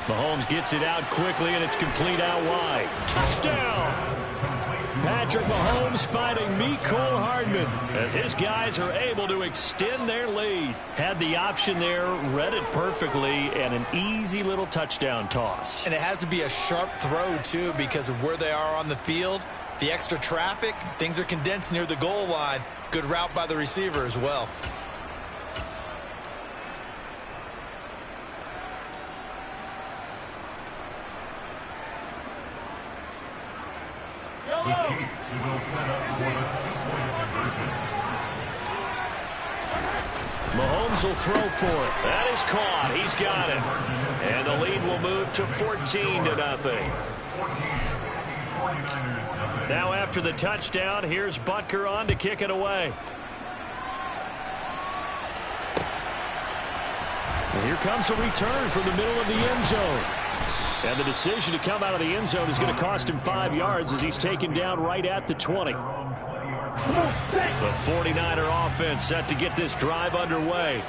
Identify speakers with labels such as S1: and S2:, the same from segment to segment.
S1: Mahomes gets it out quickly, and it's complete out wide. Touchdown! Patrick Mahomes finding Mecole Hardman as his guys are able to extend their lead. Had the option there, read it perfectly, and an easy little touchdown toss.
S2: And it has to be a sharp throw, too, because of where they are on the field. The extra traffic, things are condensed near the goal line. Good route by the receiver as well.
S1: Mahomes will throw for it. That is caught. He's got it. And the lead will move to 14-0. Now after the touchdown, here's Butker on to kick it away. And here comes a return from the middle of the end zone. And the decision to come out of the end zone is going to cost him 5 yards as he's taken down right at the 20. The 49er offense set to get this drive underway.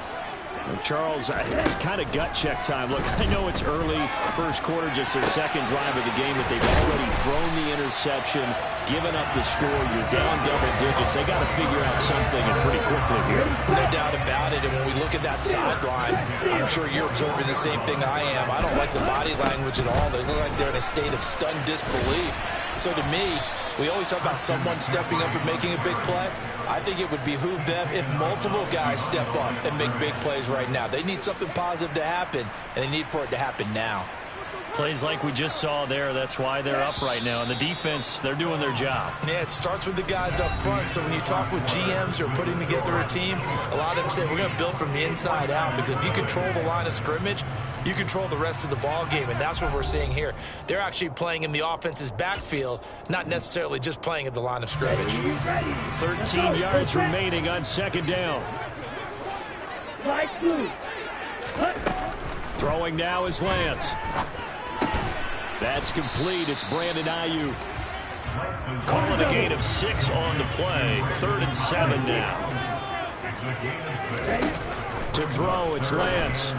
S1: And Charles, it's kind of gut check time. Look, I know it's early, first quarter, just their second drive of the game, but they've already thrown the interception, given up the score. You're down double digits. They got to figure out something and pretty quickly here.
S2: No doubt about it. And when we look at that sideline, I'm sure you're observing the same thing I am. I don't like the body language at all. They look like they're in a state of stunned disbelief. So to me, we always talk about someone stepping up and making a big play. I think it would behoove them if multiple guys step up and make big plays right now. They need something positive to happen, and they need for it to happen now.
S1: Plays like we just saw there, that's why they're up right now. And the defense, they're doing their job.
S2: Yeah, it starts with the guys up front. So when you talk with GMs who are putting together a team, a lot of them say we're going to build from the inside out, because if you control the line of scrimmage, you control the rest of the ball game, and that's what we're seeing here. They're actually playing in the offense's backfield, not necessarily just playing at the line of scrimmage.
S1: 13 yards remaining on second down. Throwing now is Lance. That's complete. It's Brandon Ayuk. Calling a gain of 6 on the play. 3rd and 7 now. To throw, it's Lance.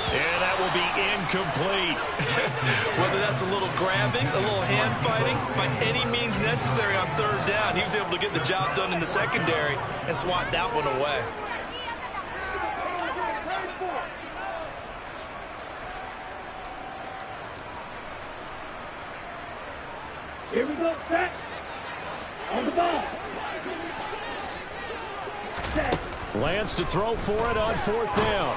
S1: And that will be incomplete.
S2: Whether that's a little grabbing, a little hand fighting, by any means necessary on 3rd down, he was able to get the job done in the secondary and swat that one away.
S3: Here we go, set. On the ball. Set.
S1: Lance to throw for it on 4th down.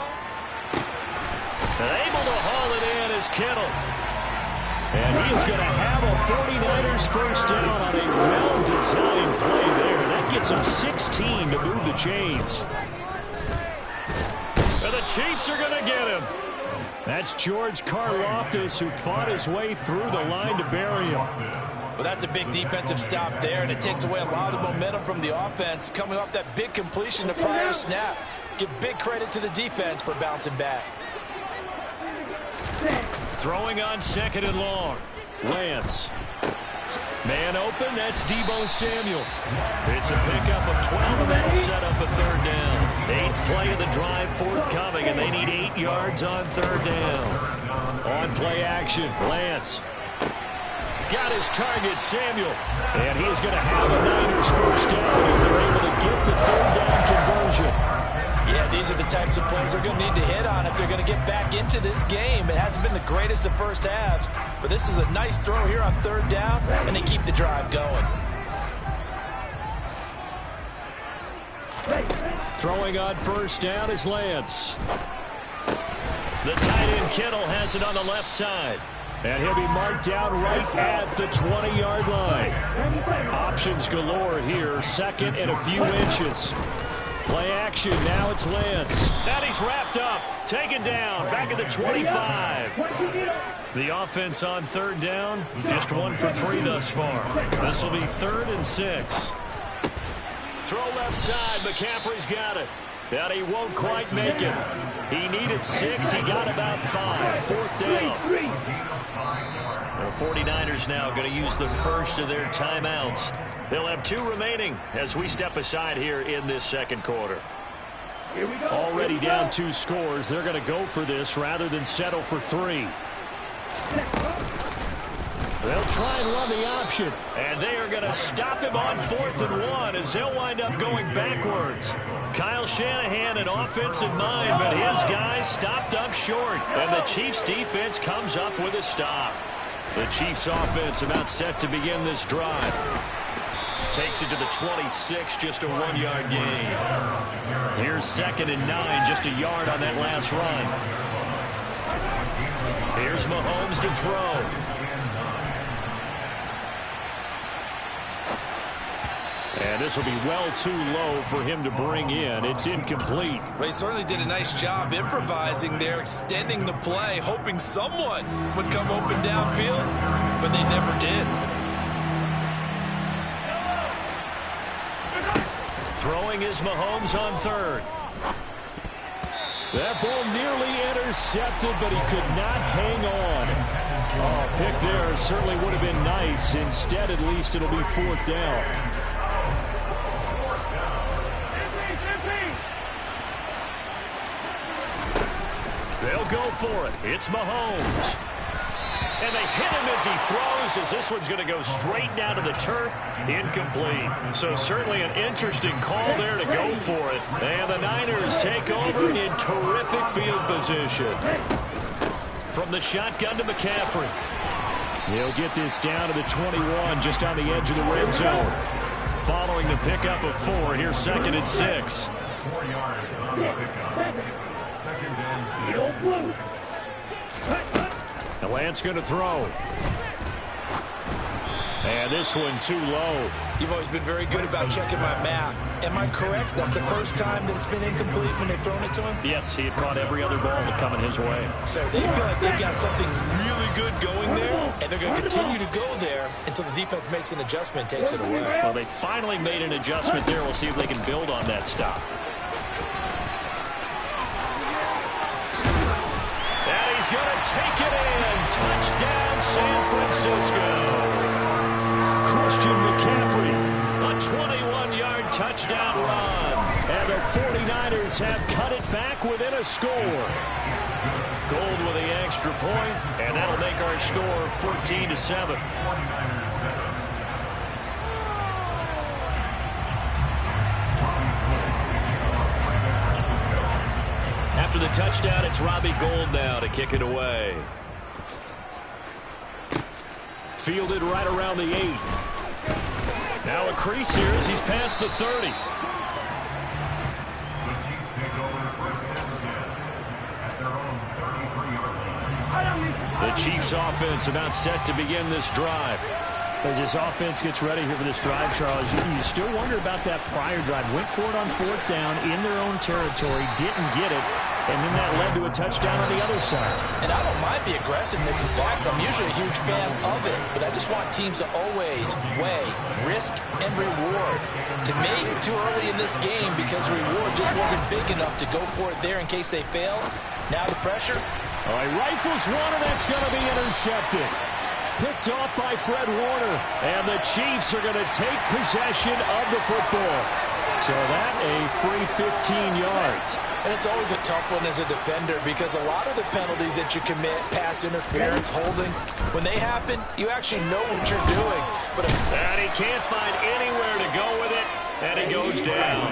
S1: And able to haul it in is Kittle. And he is going to have a 49ers first down on a well-designed play there. That gets him 16 to move the chains. And the Chiefs are going to get him. That's George Karlaftis, who fought his way through the line to bury him.
S2: Well, that's a big defensive stop there, and it takes away a lot of the momentum from the offense coming off that big completion the prior snap. Give big credit to the defense for bouncing back.
S1: Throwing on 2nd and long. Lance. Man open, that's Deebo Samuel. It's a pickup of 12, and that'll set up a 3rd down. 8th play of the drive forthcoming, and they need 8 yards on 3rd down. On play action, Lance. Got his target, Samuel. And he is going to have a Niners first down as they're able to get the 3rd down conversion.
S2: Yeah, these are the types of plays they're going to need to hit on if they're going to get back into this game. It hasn't been the greatest of first halves, but this is a nice throw here on 3rd down, and they keep the drive going.
S1: Throwing on 1st down is Lance. The tight end Kittle has it on the left side. And he'll be marked down right at the 20-yard line. Options galore here. 2nd and a few inches. Play action. Now it's Lance. And he's wrapped up. Taken down. Back at the 25. The offense on 3rd down. Just 1 for 3 thus far. This will be 3rd and 6. Throw left side. McCaffrey's got it. And he won't quite make it. He needed 6. He got about 5. 4th down. The 49ers now going to use the first of their timeouts. They'll have 2 remaining as we step aside here in this 2nd quarter. Already down 2 scores. They're going to go for this rather than settle for 3. They'll try and run the option. And they are going to stop him on 4th and 1 as they'll wind up going backwards. Kyle Shanahan an offense in mind, but his guys stopped up short. And the Chiefs defense comes up with a stop. The Chiefs offense about set to begin this drive. Takes it to the 26, just a 1-yard gain. Here's 2nd and 9, just a yard on that last run. Here's Mahomes to throw. And this will be well too low for him to bring in. It's incomplete.
S2: They certainly did a nice job improvising there, extending the play, hoping someone would come open downfield, but they never did.
S1: Throwing is Mahomes on 3rd. That ball nearly intercepted, but he could not hang on. Oh, pick there certainly would have been nice. Instead, at least it'll be 4th down. They'll go for it. It's Mahomes. And they hit him as he throws, as this one's going to go straight down to the turf. Incomplete. So certainly an interesting call there to go for it. And the Niners take over in terrific field position. From the shotgun to McCaffrey. He'll get this down to the 21, just on the edge of the red zone. Following the pickup of 4, here's 2nd and 6.
S3: 4 yards on the pickup. 2nd and 6.
S1: And Lance going to throw. And this one too low.
S2: You've always been very good about checking my math. Am I correct? That's the first time that it's been incomplete when they've thrown it to him?
S1: Yes, he had caught every other ball coming his way.
S2: So they feel like they've got something really good going there, and they're going to continue to go there until the defense makes an adjustment and takes it away.
S1: Well, they finally made an adjustment there. We'll see if they can build on that stop. And he's going to take it in. Touchdown, San Francisco. Christian McCaffrey, a 21-yard touchdown run. And the 49ers have cut it back within a score. Gold with the extra point, and that'll make our score 14-7. After the touchdown, it's Robbie Gould now to kick it away. Fielded right around the 8. Now a crease here as he's past the 30. The Chiefs offense about set to begin this drive. As this offense gets ready here for this drive, Charles, you still wonder about that prior drive. Went for it on 4th down in their own territory, didn't get it, and then that led to a touchdown on the other side.
S2: And I don't mind the aggressiveness. In fact, I'm usually a huge fan of it, but I just want teams to always weigh risk and reward. To me, too early in this game because the reward just wasn't big enough to go for it there in case they failed. Now the pressure.
S1: All right, rifles one, and that's going to be intercepted. Picked off by Fred Warner, and the Chiefs are going to take possession of the football. So that a free 15 yards.
S2: And it's always a tough one as a defender because a lot of the penalties that you commit, pass interference, holding, when they happen, you actually know what you're doing.
S1: And he can't find anywhere to go with it, and he goes down.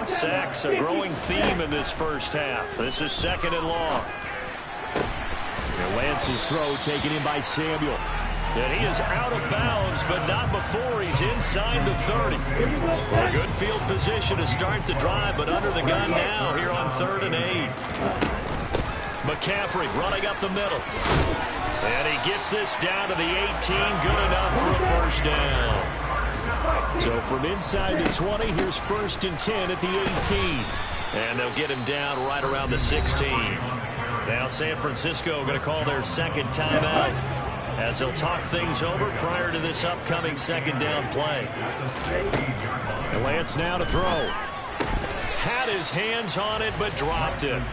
S1: Sacks, a growing theme in this first half. This is 2nd and long. And Lance's throw taken in by Samuel. And he is out of bounds, but not before he's inside the 30. A good field position to start the drive, but under the gun now here on 3rd and 8. McCaffrey running up the middle. And he gets this down to the 18. Good enough for a first down. So from inside the 20, here's 1st and 10 at the 18. And they'll get him down right around the 16. Now San Francisco going to call their 2nd timeout as they'll talk things over prior to this upcoming 2nd down play. And Lance now to throw. Had his hands on it, but dropped it.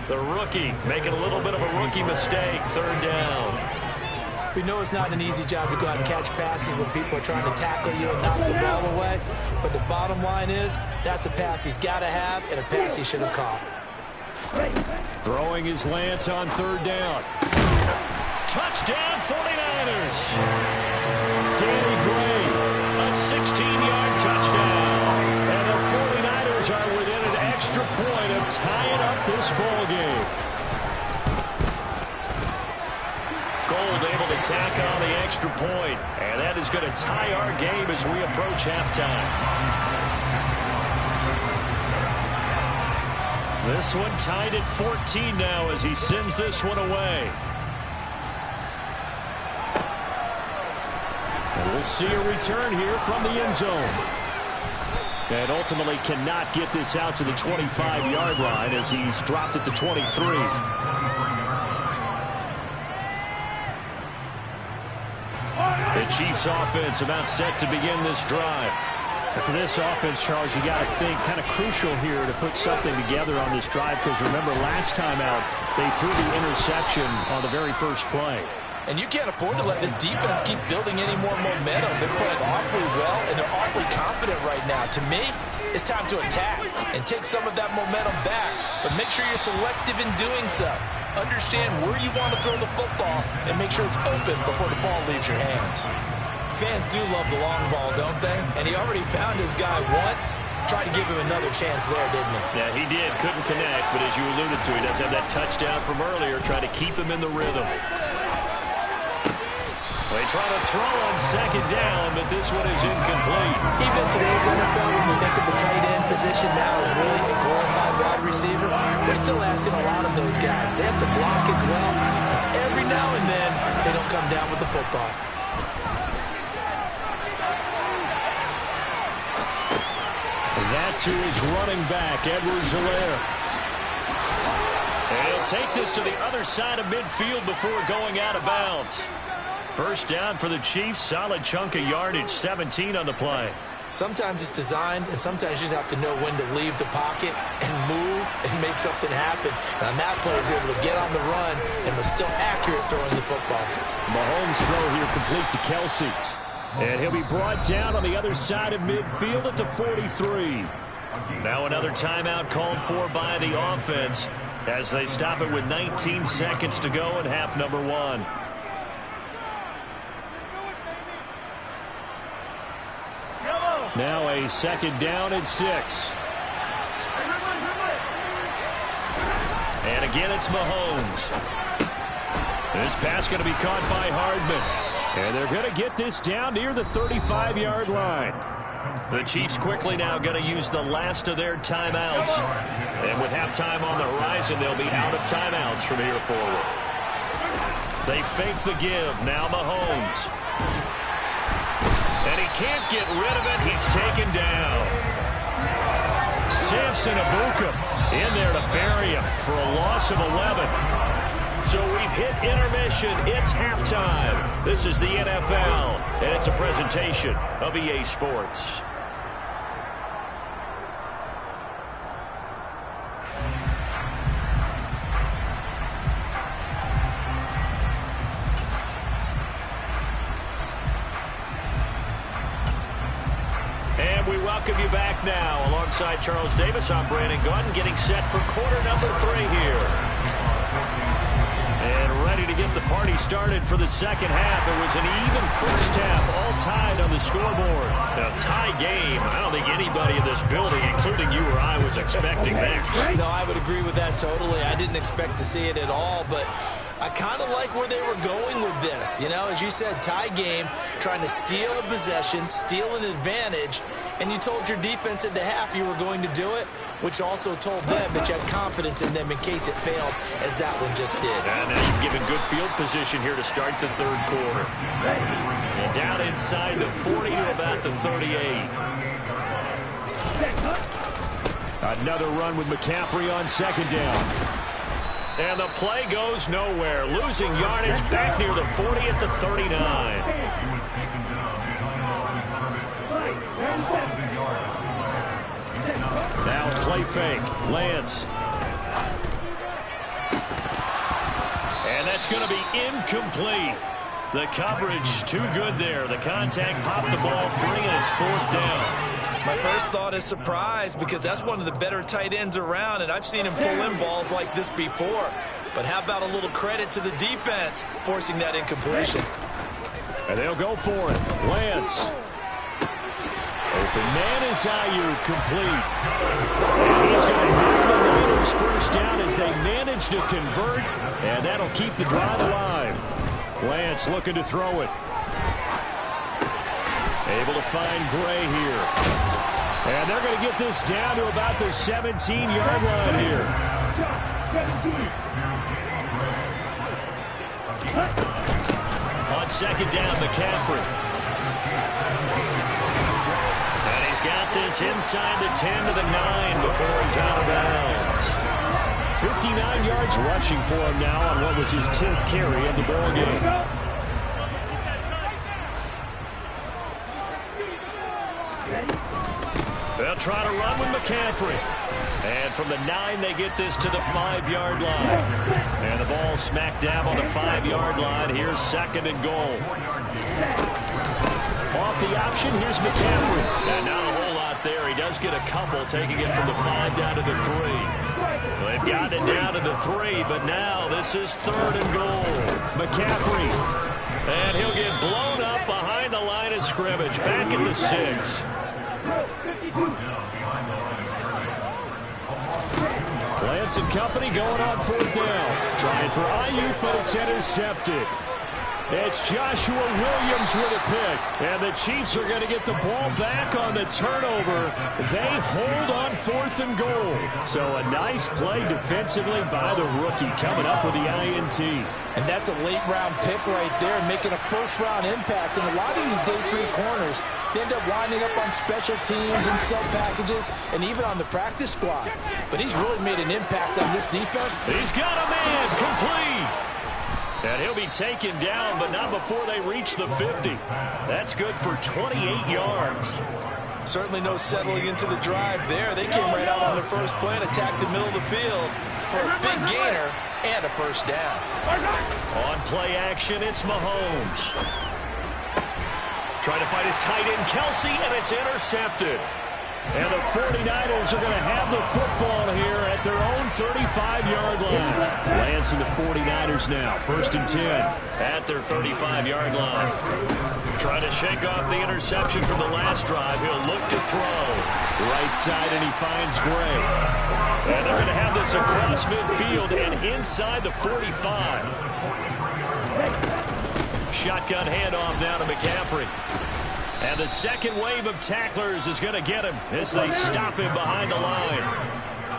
S1: The rookie making a little bit of a rookie mistake. 3rd down.
S2: We know it's not an easy job to go out and catch passes when people are trying to tackle you and knock the ball away. But the bottom line is, that's a pass he's got to have and a pass he should have caught.
S1: Throwing his Lance on third down. Touchdown 49ers. Danny Gray, a 16-yard touchdown. And the 49ers are within an extra point of tying up this ball game. Gold able to tack on the extra point, and that is going to tie our game as we approach halftime. This one tied at 14 now as he sends this one away. And we'll see a return here from the end zone. And ultimately cannot get this out to the 25-yard line as he's dropped at the 23. The Chiefs offense about set to begin this drive. And for this offense, Charles, you got to think kind of crucial here to put something together on this drive because remember last time out they threw the interception on the very first play.
S2: And you can't afford to let this defense keep building any more momentum. They're playing awfully well and they're awfully confident right now. To me, it's time to attack and take some of that momentum back. But make sure you're selective in doing so. Understand where you want to throw the football and make sure it's open before the ball leaves your hands. Fans do love the long ball, don't they? And he already found his guy once. Tried to give him another chance there, didn't he?
S1: Yeah, he did. Couldn't connect, but as you alluded to, he does have that touchdown from earlier, trying to keep him in the rhythm. They try to throw on second down, but this one is incomplete.
S2: Even in today's NFL, when we think of the tight end position now as really a glorified wide receiver, we're still asking a lot of those guys. They have to block as well, and every now and then, they don't come down with the football.
S1: That to his running back, Edwards-Helaire. And he'll take this to the other side of midfield before going out of bounds. First down for the Chiefs, solid chunk of yardage, 17 on the play.
S2: Sometimes it's designed, and sometimes you just have to know when to leave the pocket and move and make something happen. And on that play, he's able to get on the run and was still accurate throwing the football.
S1: Mahomes' throw here complete to Kelsey. And he'll be brought down on the other side of midfield at the 43. Now another timeout called for by the offense as they stop it with 19 seconds to go in half number one. Now a second down and 6. And again, it's Mahomes. This pass going to be caught by Hardman. And they're going to get this down near the 35-yard line. The Chiefs quickly now going to use the last of their timeouts. And with halftime on the horizon, they'll be out of timeouts from here forward. They fake the give. Now Mahomes. And he can't get rid of it. He's taken down. Samson Abuka in there to bury him for a loss of 11. So we've hit intermission. It's halftime. This is the NFL, and it's a presentation of EA Sports. And we welcome you back now. Alongside Charles Davis, I'm Brandon Gaudin, getting set for quarter number 3 here. And ready to get the party started for the second half. It was an even first half, all tied on the scoreboard. A tie game. I don't think anybody in this building, including you or I, was expecting that.
S2: No, I would agree with that totally. I didn't expect to see it at all, but I kind of like where they were going with this. You know, as you said, tie game, trying to steal a possession, steal an advantage, and you told your defense at the half you were going to do it, which also told them that you had confidence in them in case it failed, as that one just did.
S1: And now you've given good field position here to start the third quarter. And down inside the 40 to about the 38. Another run with McCaffrey on second down. And the play goes nowhere. Losing yardage back near the 40 at the 39. Now play fake. Lance. And that's going to be incomplete. The coverage too good there. The contact popped the ball free, and it's 4th down.
S2: My first thought is surprise, because that's one of the better tight ends around, and I've seen him pull in balls like this before. But how about a little credit to the defense forcing that incompletion?
S1: And they'll go for it. Lance. Open man is Ayuk, complete. And he's going to have the Niners first down as they manage to convert, and that'll keep the drive alive. Lance looking to throw it. Able to find Gray here. And they're going to get this down to about the 17-yard line here. On 2nd down, McCaffrey. And he's got this inside the 10 to the 9 before he's out of bounds. 59 yards rushing for him now on what was his 10th carry of the ball game. They'll try to run with McCaffrey. And from the 9, they get this to the 5-yard line. And the ball smack dab on the 5-yard line. Here's 2nd and goal. Off the option, here's McCaffrey. And not a whole lot there. He does get a couple, taking it from the 5 down to the 3. They've gotten it down to the 3, but now this is 3rd and goal. McCaffrey. And he'll get blown up behind the line of scrimmage. Back at the 6. Lance and company going on 4th down. Trying for Ayuk, but it's intercepted. It's Joshua Williams with a pick. And the Chiefs are going to get the ball back on the turnover. They hold on 4th and goal. So a nice play defensively by the rookie, coming up with the INT.
S2: And that's a late-round pick right there, making a first-round impact. And a lot of these day 3 corners, they end up winding up on special teams and sub packages and even on the practice squad. But he's really made an impact on this defense.
S1: He's got a man complete. And he'll be taken down, but not before they reach the 50. That's good for 28 yards.
S2: Certainly no settling into the drive there. They came right out on the first play and attacked the middle of the field for a big gainer and a first down.
S1: On play action, it's Mahomes. Trying to find his tight end, Kelsey, and it's intercepted. And the 49ers are going to have the football here at their own 35-yard line. Lance and the 49ers now, 1st and 10 at their 35-yard line. Trying to shake off the interception from the last drive. He'll look to throw. Right side, and he finds Gray. And they're going to have this across midfield and inside the 45. Shotgun handoff down to McCaffrey. And the second wave of tacklers is going to get him as they stop him behind the line.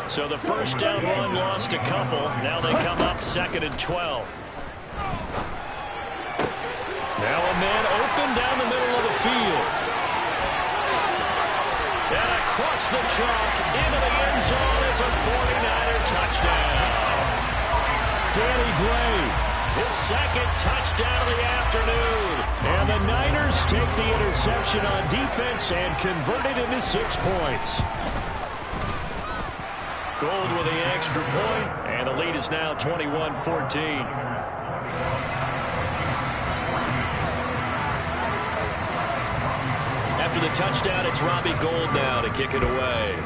S1: So the first down run lost a couple. Now they come up 2nd and 12. Now a man open down the middle of the field. And across the chalk into the end zone. It's a 49er touchdown. Danny Gray. His 2nd touchdown of the afternoon. And the Niners take the interception on defense and convert it into 6 points. Gold with the extra point, and the lead is now 21-14. After the touchdown, it's Robbie Gould now to kick it away.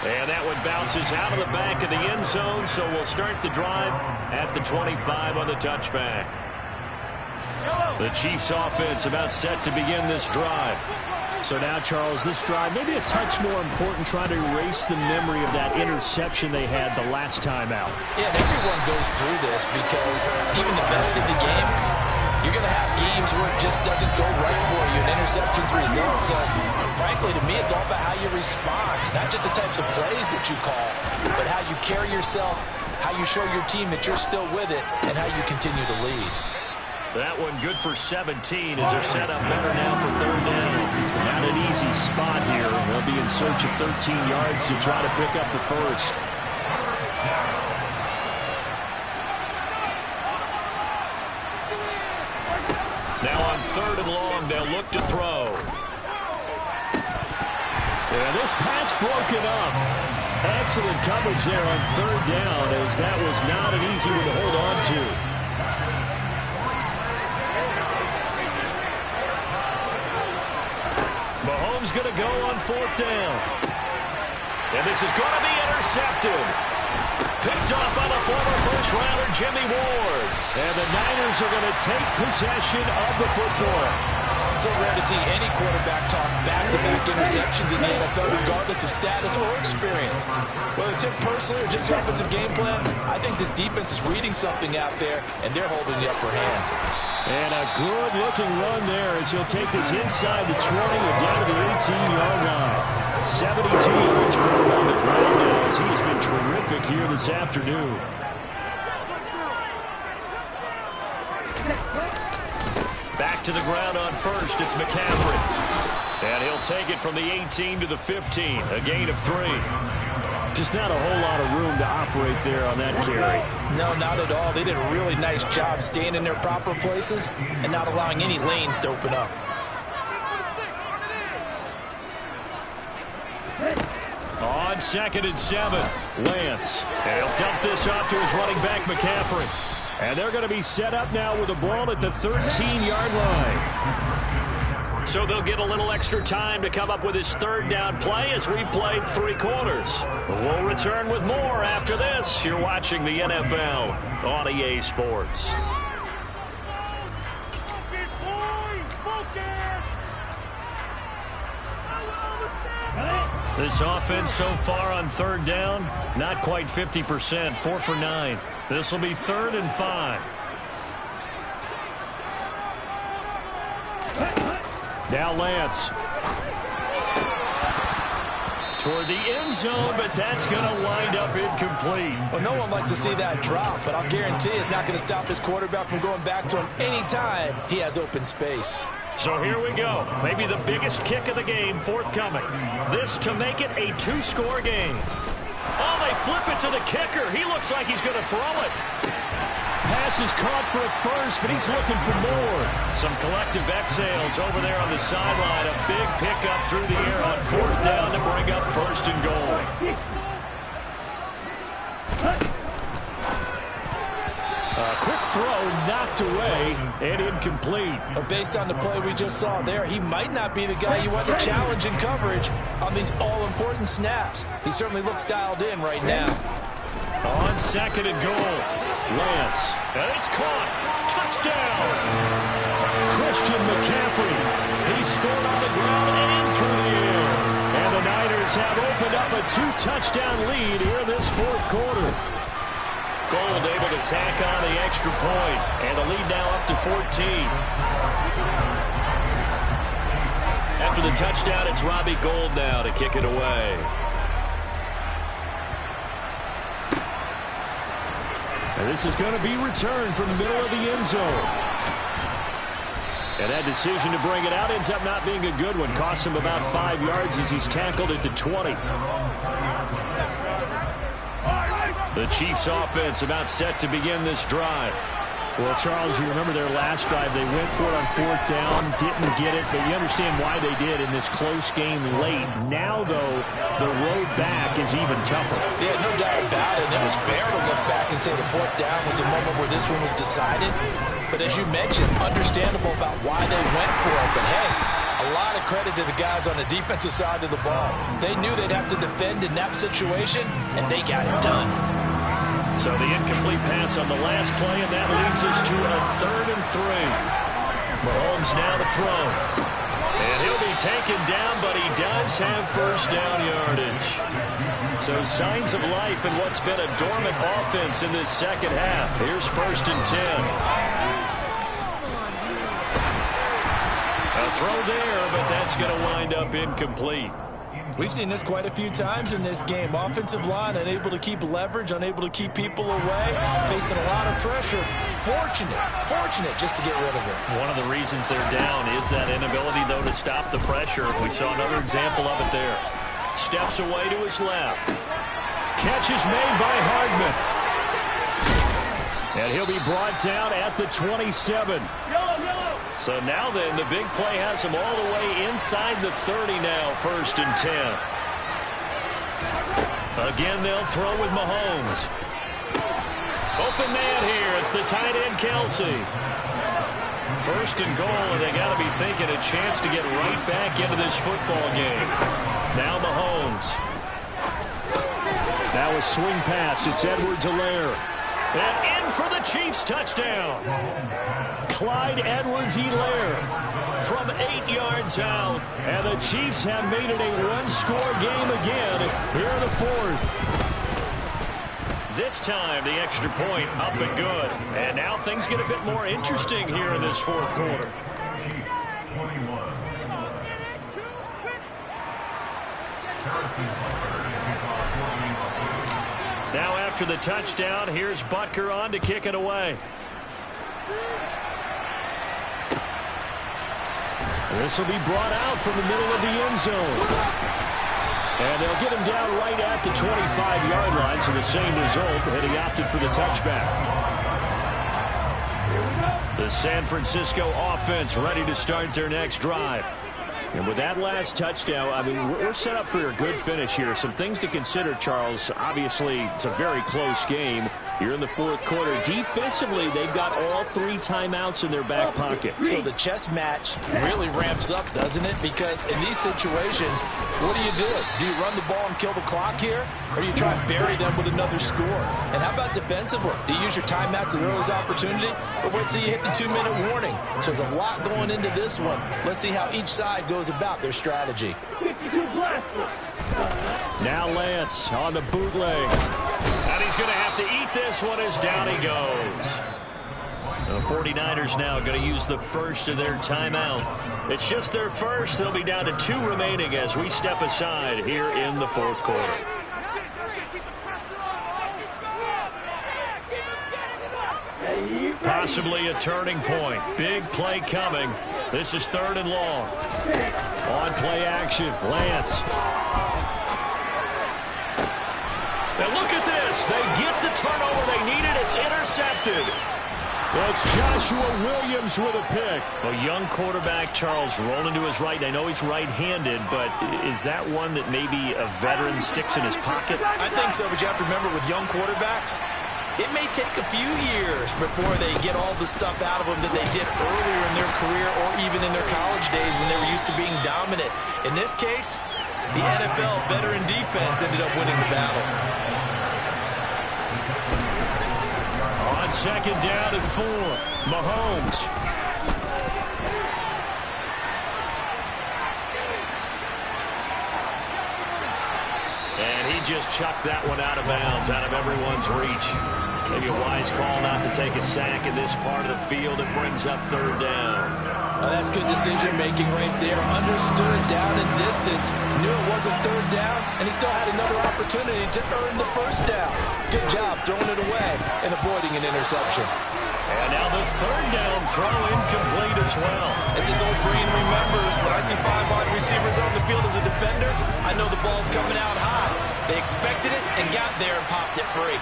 S1: And that one bounces out of the back of the end zone, so we'll start the drive at the 25 on the touchback. The Chiefs offense about set to begin this drive. So now, Charles, this drive maybe a touch more important, trying to erase the memory of that interception they had the last time out.
S2: Yeah, everyone goes through this because even the best in the game, you're going to have games where it just doesn't go right for you, and interceptions result. So, frankly, to me, it's all about how you respond, not just the types of plays that you call, but how you carry yourself, how you show your team that you're still with it, and how you continue to lead.
S1: That one good for 17 as they're set up better now for 3rd down. Not an easy spot here. They'll be in search of 13 yards to try to pick up the first. Now on 3rd and long, they'll look to throw. And this pass broken up. Excellent coverage there on third down, as that was not an easy one to hold on to. Mahomes going to go on fourth down. And this is going to be intercepted. Picked off by the former first-rounder Jimmy Ward. And the Niners are going to take possession of the football.
S2: So rare to see any quarterback toss back-to-back interceptions in the NFL, regardless of status or experience. Whether it's him personally or just the offensive game plan, I think this defense is reading something out there, and they're holding the upper hand.
S1: And a good-looking run there as he'll take this inside the 20 and down to the 18-yard line. 72 yards for him on the ground now, as he has been terrific here this afternoon. Back to the ground on first, it's McCaffrey. And he'll take it from the 18 to the 15, a gain of 3. Just not a whole lot of room to operate there on that carry.
S2: No, not at all. They did a really nice job staying in their proper places and not allowing any lanes to open up.
S1: On 2nd and 7, Lance. And he'll dump this off to his running back, McCaffrey. And they're going to be set up now with the ball at the 13-yard line. So they'll get a little extra time to come up with his third down play as we've played 3 quarters. We'll return with more after this. You're watching the NFL on EA Sports. This offense so far on third down, not quite 50%, 4 for 9. This will be 3rd and 5. Now Lance. Toward the end zone, but that's going to wind up incomplete.
S2: Well, no one likes to see that drop, but I'll guarantee it's not going to stop his quarterback from going back to him anytime he has open space.
S1: So here we go. Maybe the biggest kick of the game forthcoming. This to make it a 2-score game. Oh, they flip it to the kicker. He looks like he's going to throw it. Pass is caught for a first, but he's looking for more. Some collective exhales over there on the sideline. A big pickup through the air on 4th down to bring up 1st and goal. A quick throw knocked away and incomplete.
S2: But based on the play we just saw there, he might not be the guy you want to challenge in coverage on these all-important snaps. He certainly looks dialed in right now.
S1: On 2nd and goal, Lance. And it's caught. Touchdown! Christian McCaffrey. He scored on the ground and through the air. And the Niners have opened up a 2-touchdown lead here in this 4th quarter. Gold able to tack on the extra point, and the lead now up to 14. After the touchdown, it's Robbie Gould now to kick it away. And this is going to be returned from the middle of the end zone. And that decision to bring it out ends up not being a good one. Costs him about 5 yards as he's tackled at the 20. The Chiefs offense about set to begin this drive. Well, Charles, you remember their last drive. They went for it on 4th down, didn't get it, but you understand why they did in this close game late. Now, though, the road back is even tougher.
S2: Yeah, no doubt about it. It was fair to look back and say the 4th down was a moment where this one was decided. But as you mentioned, understandable about why they went for it. But, hey, a lot of credit to the guys on the defensive side of the ball. They knew they'd have to defend in that situation, and they got it done.
S1: So the incomplete pass on the last play, and that leads us to a 3rd and 3. Mahomes now to throw. And he'll be taken down, but he does have 1st down yardage. So signs of life in what's been a dormant offense in this 2nd half. Here's 1st and 10. A throw there, but that's going to wind up incomplete.
S2: We've seen this quite a few times in this game. Offensive line unable to keep leverage, unable to keep people away, facing a lot of pressure. Fortunate just to get rid of it.
S1: One of the reasons they're down is that inability, though, to stop the pressure. We saw another example of it there. Steps away to his left. Catch is made by Hardman. And he'll be brought down at the 27. So now then, the big play has him all the way inside the 30 now, 1st and 10. Again, they'll throw with Mahomes. Open man here. It's the tight end, Kelsey. First and goal, and they got to be thinking a chance to get right back into this football game. Now Mahomes. Now a swing pass. It's Edwards-Helaire. And in for the Chiefs touchdown. Clyde Edwards-Helaire from 8 yards out. And the Chiefs have made it a one-score game again here in the fourth. This time, the extra point up and good. And now things get a bit more interesting here in this fourth quarter.
S3: Chiefs 21.
S1: Now after the touchdown, here's Butker on to kick it away. This will be brought out from the middle of the end zone. And they'll get him down right at the 25-yard line, so the same result, and he opted for the touchback. The San Francisco offense ready to start their next drive. And with that last touchdown, I mean, we're set up for a good finish here. Some things to consider, Charles. Obviously, it's a very close game. You're in the fourth quarter. Defensively, they've got all 3 timeouts in their back pocket.
S2: So the chess match really ramps up, doesn't it? Because in these situations, what do? Do you run the ball and kill the clock here? Or do you try and bury them with another score? And how about defensively? Do you use your timeouts at the earliest opportunity? Or wait till you hit the 2-minute warning? So there's a lot going into this one. Let's see how each side goes about their strategy.
S1: Now Lance on the bootleg. And he's going to have to eat this one as down he goes. The 49ers now going to use the first of their timeout. It's just their first. They'll be down to 2 remaining as we step aside here in the fourth quarter. Possibly a turning point. Big play coming. This is 3rd and long. On play action, Lance. And look at this. They get the turnover they needed. It's intercepted. It's Joshua Williams with a pick. A young quarterback, Charles, rolling to his right. I know he's right-handed, but is that one that maybe a veteran sticks in his pocket?
S2: I think so, but you have to remember with young quarterbacks, it may take a few years before they get all the stuff out of them that they did earlier in their career or even in their college days when they were used to being dominant. In this case, the NFL veteran defense ended up winning the battle.
S1: On 2nd down and 4, Mahomes. And he just chucked that one out of bounds, out of everyone's reach. Maybe a wise call not to take a sack in this part of the field. It brings up 3rd down.
S2: That's good decision-making right there. Understood down and distance. Knew it wasn't 3rd down, and he still had another opportunity to earn the 1st down. Good job throwing it away and avoiding an interception.
S1: And now the 3rd down throw incomplete as well.
S2: As his old brain remembers, when I see 5 wide receivers on the field as a defender, I know the ball's coming out high. They expected it and got there and popped it free.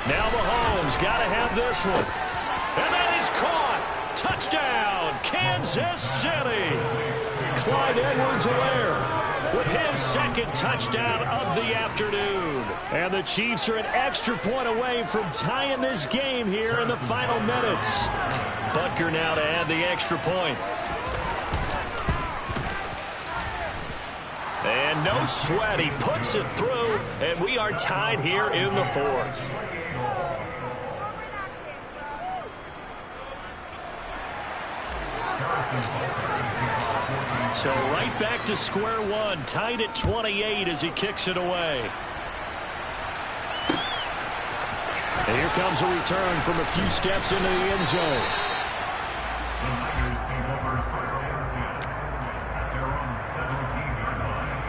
S1: Now Mahomes got to have this one. And that is caught. Touchdown, Kansas City. Clyde Edwards-Helaire with his 2nd touchdown of the afternoon. And the Chiefs are an extra point away from tying this game here in the final minutes. Butker now to add the extra point. And no sweat, he puts it through, and we are tied here in the 4th. So right back to square one, tied at 28 as he kicks it away. And here comes a return from a few steps into the end zone.
S3: The Niners came over 1st and 10 at their own 17-yard line.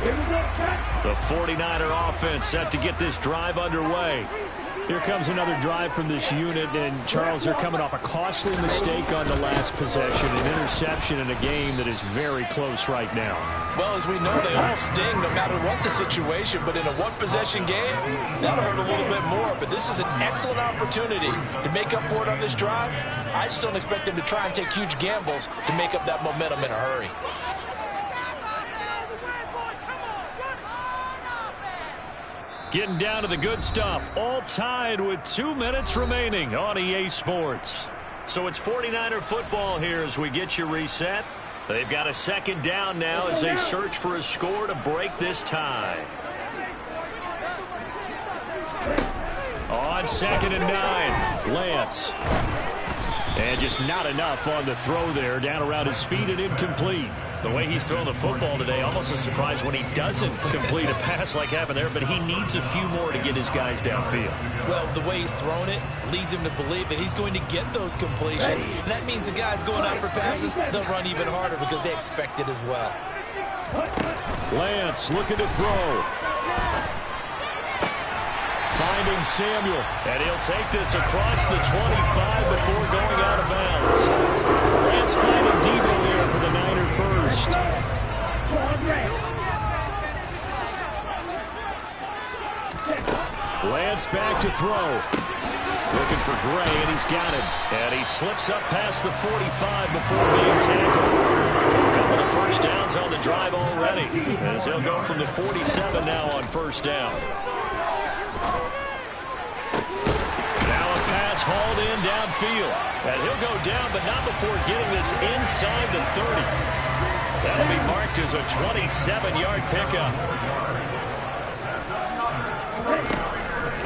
S1: The 49er offense set to get this drive underway. Here comes another drive from this unit, and Charles, they're coming off a costly mistake on the last possession, an interception in a game that is very close right now.
S2: Well, as we know, they all sting no matter what the situation, but in a one-possession game, that'll hurt a little bit more. But this is an excellent opportunity to make up for it on this drive. I just don't expect them to try and take huge gambles to make up that momentum in a hurry.
S1: Getting down to the good stuff, all tied with 2 minutes remaining on EA Sports. So it's 49er football here as we get you reset. They've got a second down now as they search for a score to break this tie. On 2nd and 9, Lance. And just not enough on the throw there, down around his feet and incomplete. The way he's throwing the football today, almost a surprise when he doesn't complete a pass like happened there, but he needs a few more to get his guys downfield.
S2: Well, the way he's thrown it leads him to believe that he's going to get those completions. And that means the guys going out for passes, they'll run even harder because they expect it as well.
S1: Lance looking to throw. Finding Samuel, and he'll take this across the 25 before going out of bounds. Lance finding Debo there for the Niner first. Lance back to throw. Looking for Gray, and he's got it. And he slips up past the 45 before being tackled. A couple of first downs on the drive already, as they'll go from the 47 now on first down. Hauled in downfield, and he'll go down, but not before getting this inside the 30. That'll be marked as a 27-yard pickup.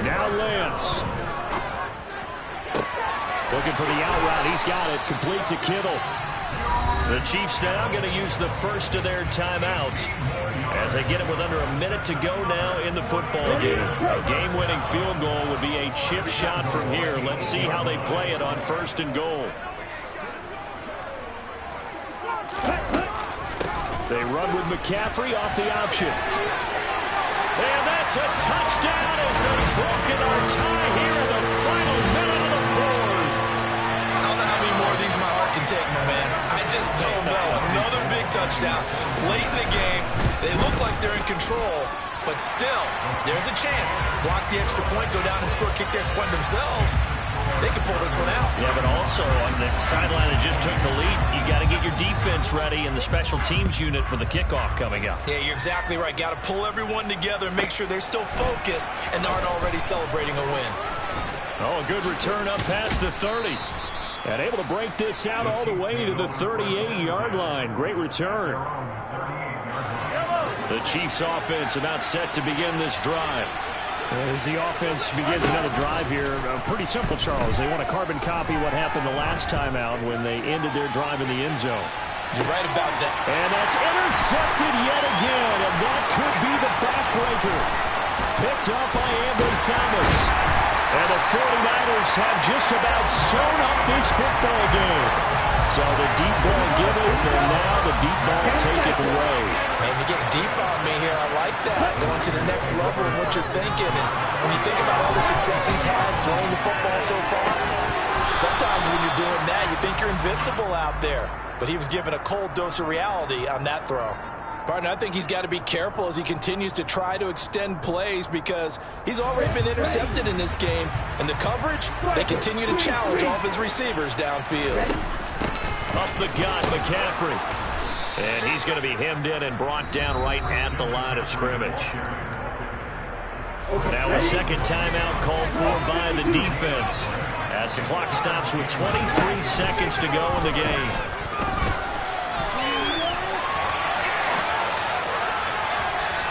S1: Now Lance. Looking for the out route. He's got it. Complete to Kittle. The Chiefs now going to use the first of their timeouts as they get it with under a minute to go now in the football game. A game-winning field goal would be a chip shot from here. Let's see how they play it on 1st and goal. They run with McCaffrey off the option. And that's a touchdown as they've broken our tie here in the final minute of the fourth.
S2: I don't know how many more of these my heart can take, my man. I just don't know. Another big touchdown late in the game. They look like they're in control, but still, there's a chance. Block the extra point, go down and score, kick the extra point themselves. They can pull this one out.
S1: Yeah, but also on the sideline that just took the lead, you got to get your defense ready and the special teams unit for the kickoff coming up.
S2: Yeah, you're exactly right. Got to pull everyone together and make sure they're still focused and aren't already celebrating a win.
S1: Oh, a good return up past the 30. And able to break this out all the way to the 38-yard line. Great return. The Chiefs offense about set to begin this drive. As the offense begins another drive here, pretty simple, Charles. They want to carbon copy what happened the last time out when they ended their drive in the end zone.
S2: You're right about that.
S1: And that's intercepted yet again, and that could be the backbreaker. Picked up by Ambry Thomas. And the 49ers have just about sewn up this football game. So the deep ball giveth, and now the deep ball taketh away.
S2: Man, you get deep on me here. I like that. Going to the next level of what you're thinking. And when you think about all the success he's had throwing the football so far, sometimes when you're doing that, you think you're invincible out there. But he was given a cold dose of reality on that throw. Partner, I think he's got to be careful as he continues to try to extend plays because he's already been intercepted in this game. And the coverage, they continue to challenge all of his receivers downfield.
S1: Up the gut, McCaffrey. And he's going to be hemmed in and brought down right at the line of scrimmage. Now a second timeout called for by the defense as the clock stops with 23 seconds to go in the game.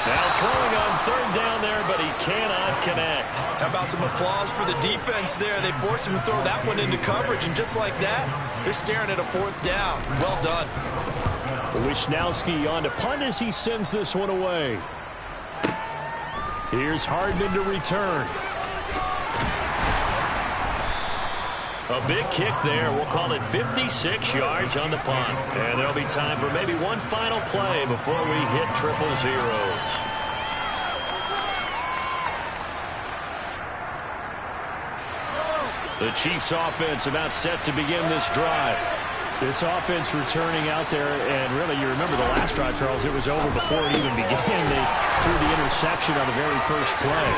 S1: Now throwing on third down there, but he cannot connect.
S2: How about some applause for the defense there? They forced him to throw that one into coverage, and just like that, they're staring at a fourth down. Well done.
S1: Wishnowski on to punt as he sends this one away. Here's Hardman to return. A big kick there. We'll call it 56 yards on the punt. And there'll be time for maybe one final play before we hit triple zeros. The Chiefs offense about set to begin this drive. This offense returning out there, and really, you remember the last drive, Charles, it was over before it even began. They threw the interception on the very first play.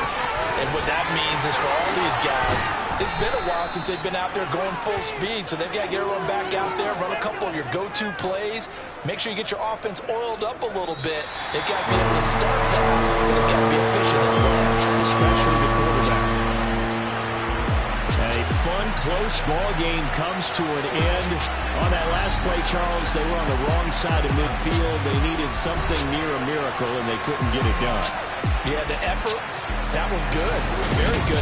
S2: And what that means is for all these guys, it's been a while since they've been out there going full speed, so they've got to get everyone back out there, run a couple of your go-to plays, make sure you get your offense oiled up a little bit. They've got to be able to start fast, but they've got to be efficient as well.
S1: Especially the quarterback. A fun, close ball game comes to an end. On that last play, Charles, they were on the wrong side of midfield. They needed something near a miracle, and they couldn't get it done.
S2: Yeah, the effort, that was good. Very good.